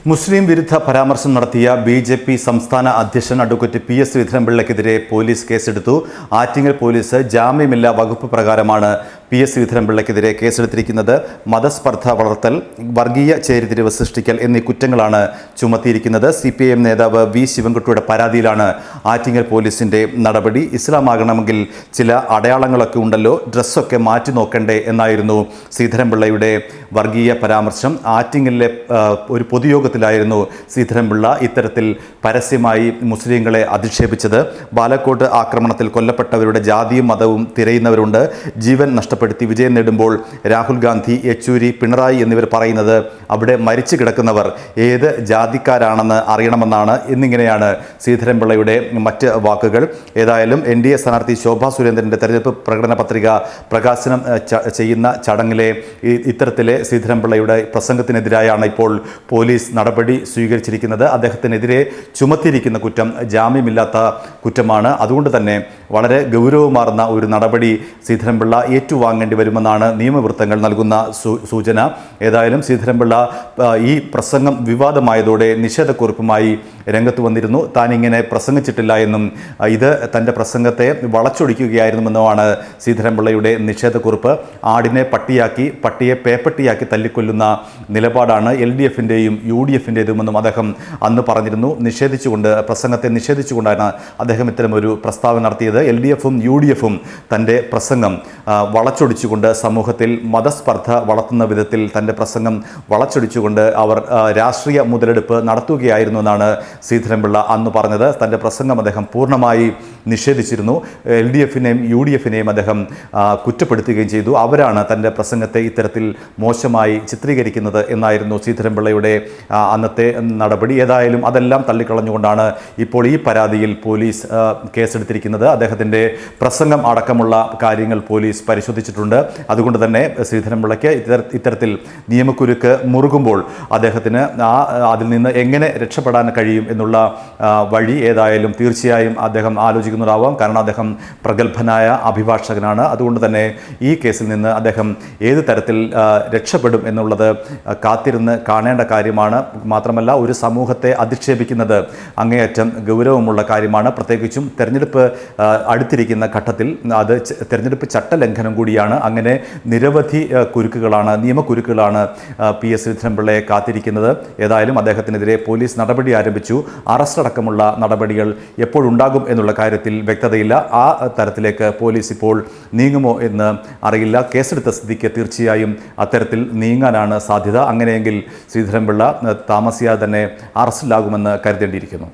മുസ്ലിം വിരുദ്ധ പരാമർശം നടത്തിയ ബി.ജെ.പി. സംസ്ഥാന അധ്യക്ഷൻ അഡ്വക്കേറ്റ് പി.എസ്. ശ്രീധരൻപിള്ളയ്ക്കെതിരെ പോലീസ് കേസെടുത്തു. ആറ്റിങ്ങൽ പോലീസ് ജാമ്യമില്ലാ വകുപ്പ് പ്രകാരമാണ് പി.എസ്. ശ്രീധരൻപിള്ളയ്ക്കെതിരെ കേസെടുത്തിരിക്കുന്നത്. മതസ്പർദ്ധ വളർത്തൽ, വർഗീയ ചേരിതിരിവ് സൃഷ്ടിക്കൽ എന്നീ കുറ്റങ്ങളാണ് ചുമത്തിയിരിക്കുന്നത്. CPIM നേതാവ് വി. ശിവൻകുട്ടിയുടെ പരാതിയിലാണ് ആറ്റിങ്ങൽ പോലീസിന്റെ നടപടി. ഇസ്ലാമാകണമെങ്കിൽ ചില അടയാളങ്ങളൊക്കെ ഉണ്ടല്ലോ, ഡ്രസ്സൊക്കെ മാറ്റി നോക്കണ്ടേ എന്നായിരുന്നു ശ്രീധരൻപിള്ളയുടെ വർഗീയ പരാമർശം. ആറ്റിങ്ങലിലെ ഒരു പൊതുയോഗത്തിലായിരുന്നു ശ്രീധരൻപിള്ള ഇത്തരത്തിൽ പരസ്യമായി മുസ്ലിങ്ങളെ അധിക്ഷേപിച്ചത്. ബാലക്കോട്ട് ആക്രമണത്തിൽ കൊല്ലപ്പെട്ടവരുടെ ജാതിയും മതവും തിരയുന്നവരുണ്ട്. ജീവൻ നഷ്ടപ്പെടുത്തി വിജയം നേടുമ്പോൾ രാഹുൽ ഗാന്ധി, യെച്ചൂരി, പിണറായി എന്നിവർ പറയുന്നത് അവിടെ മരിച്ചു കിടക്കുന്നവർ ഏത് ജാതിക്കാരാണെന്ന് അറിയണമെന്നാണ് എന്നിങ്ങനെയാണ് ശ്രീധരൻപിള്ളയുടെ മറ്റ് വാക്കുകൾ. ഏതായാലും NDA സ്ഥാനാർത്ഥി ശോഭാ സുരേന്ദ്രൻ്റെ തെരഞ്ഞെടുപ്പ് പ്രകടന പത്രിക പ്രകാശനം ചെയ്യുന്ന ചടങ്ങിലെ ഇത്തരത്തിലെ ശ്രീധരൻപിള്ളയുടെ പ്രസംഗത്തിനെതിരായാണ് ഇപ്പോൾ പോലീസ് നടപടി സ്വീകരിച്ചിരിക്കുന്നത്. അദ്ദേഹത്തിനെതിരെ ചുമത്തിയിരിക്കുന്ന കുറ്റം ജാമ്യമില്ലാത്ത കുറ്റമാണ്. അതുകൊണ്ട് തന്നെ വളരെ ഗൗരവമാർന്ന ഒരു നടപടി ശ്രീധരൻപിള്ള ഏറ്റുവാങ്ങേണ്ടി വരുമെന്നാണ് നിയമവൃത്തങ്ങൾ നൽകുന്ന സൂചന. ഏതായാലും ശ്രീധരൻപിള്ള ഈ പ്രസംഗം വിവാദമായതോടെ നിഷേധക്കുറിപ്പുമായി രംഗത്ത് വന്നിരുന്നു. താൻ ഇങ്ങനെ പ്രസംഗിച്ചിട്ടില്ല എന്നും ഇത് തൻ്റെ പ്രസംഗത്തെ വളച്ചൊടിക്കുകയായിരുന്നുവെന്നുമാണ് ശ്രീധരൻപിള്ളയുടെ നിഷേധക്കുറിപ്പ്. ആടിനെ പട്ടിയാക്കി, പട്ടിയെ പേപ്പട്ടിയാക്കി തല്ലിക്കൊല്ലുന്ന നിലപാടാണ് LDFിൻ്റെയും UDFിൻ്റെതുമെന്നും അദ്ദേഹം അന്ന് പറഞ്ഞിരുന്നു. പ്രസംഗത്തെ നിഷേധിച്ചുകൊണ്ടാണ് അദ്ദേഹം ഇത്തരമൊരു പ്രസ്താവന നടത്തിയത്. LDFും UDFും തൻ്റെ പ്രസംഗം വളച്ചൊടിച്ചുകൊണ്ട് സമൂഹത്തിൽ മതസ്പർദ്ധ വളർത്തുന്ന വിധത്തിൽ തൻ്റെ പ്രസംഗം വളച്ചൊടിച്ചുകൊണ്ട് അവർ രാഷ്ട്രീയ മുതലെടുപ്പ് നടത്തുകയായിരുന്നു എന്നാണ് ശ്രീധരൻപിള്ള അന്ന് പറഞ്ഞത്. തൻ്റെ പ്രസംഗം അദ്ദേഹം പൂർണ്ണമായി നിഷേധിച്ചിരുന്നു. LDFിനെയും UDFിനെയും അദ്ദേഹം കുറ്റപ്പെടുത്തുകയും ചെയ്തു. അവരാണ് തൻ്റെ പ്രസംഗത്തെ ഇത്തരത്തിൽ മോശമായി ചിത്രീകരിക്കുന്നത് എന്നായിരുന്നു ശ്രീധരൻപിള്ളയുടെ അന്നത്തെ നടപടി. ഏതായാലും അതെല്ലാം തള്ളിക്കളഞ്ഞുകൊണ്ടാണ് ഇപ്പോൾ ഈ പരാതിയിൽ പോലീസ് കേസെടുത്തിരിക്കുന്നത്. അദ്ദേഹത്തിൻ്റെ പ്രസംഗം അടക്കമുള്ള കാര്യങ്ങൾ പോലീസ് പരിശോധിച്ചിട്ടുണ്ട്. അതുകൊണ്ട് തന്നെ ശ്രീധരൻപിള്ളയ്ക്ക് ഇത്തരത്തിൽ നിയമക്കുരുക്ക് മുറുകുമ്പോൾ അദ്ദേഹത്തിന് അതിൽ നിന്ന് എങ്ങനെ രക്ഷപ്പെടാൻ കഴിയും എന്നുള്ള വഴി ഏതായാലും തീർച്ചയായും അദ്ദേഹം ആലോചിക്കുന്നുണ്ടാവാം. കാരണം അദ്ദേഹം പ്രഗത്ഭനായ അഭിഭാഷകനാണ്. അതുകൊണ്ട് തന്നെ ഈ കേസിൽ നിന്ന് അദ്ദേഹം ഏത് തരത്തിൽ രക്ഷപ്പെടും എന്നുള്ളത് കാത്തിരുന്ന് കാണേണ്ട കാര്യമാണ്. മാത്രമല്ല, ഒരു സമൂഹത്തെ അധിക്ഷേപിക്കുന്നത് അങ്ങേയറ്റം ഗൗരവമുള്ള കാര്യമാണ്. പ്രത്യേകിച്ചും തെരഞ്ഞെടുപ്പ് അടുത്തിരിക്കുന്ന ഘട്ടത്തിൽ അത് തെരഞ്ഞെടുപ്പ് ചട്ടലംഘനം കൂടിയാണ്. അങ്ങനെ നിരവധി നിയമക്കുരുക്കുകളാണ് P.S. ശ്രീധരൻപിള്ളയെ കാത്തിരിക്കുന്നത്. ഏതായാലും അദ്ദേഹത്തിനെതിരെ പോലീസ് നടപടി ആരംഭിച്ചു. അറസ്റ്റ് അടക്കമുള്ള നടപടികൾ എപ്പോഴുണ്ടാകും എന്നുള്ള കാര്യത്തിൽ വ്യക്തതയില്ല. ആ തരത്തിലേക്ക് പോലീസ് ഇപ്പോൾ നീങ്ങുമോ എന്ന് അറിയില്ല. കേസെടുത്ത സ്ഥിതിക്ക് തീർച്ചയായും അത്തരത്തിൽ നീങ്ങാനാണ് സാധ്യത. അങ്ങനെയെങ്കിൽ ശ്രീധരൻപിള്ള താമസിയാതെ തന്നെ അറസ്റ്റിലാകുമെന്ന് കരുതേണ്ടിയിരിക്കുന്നു.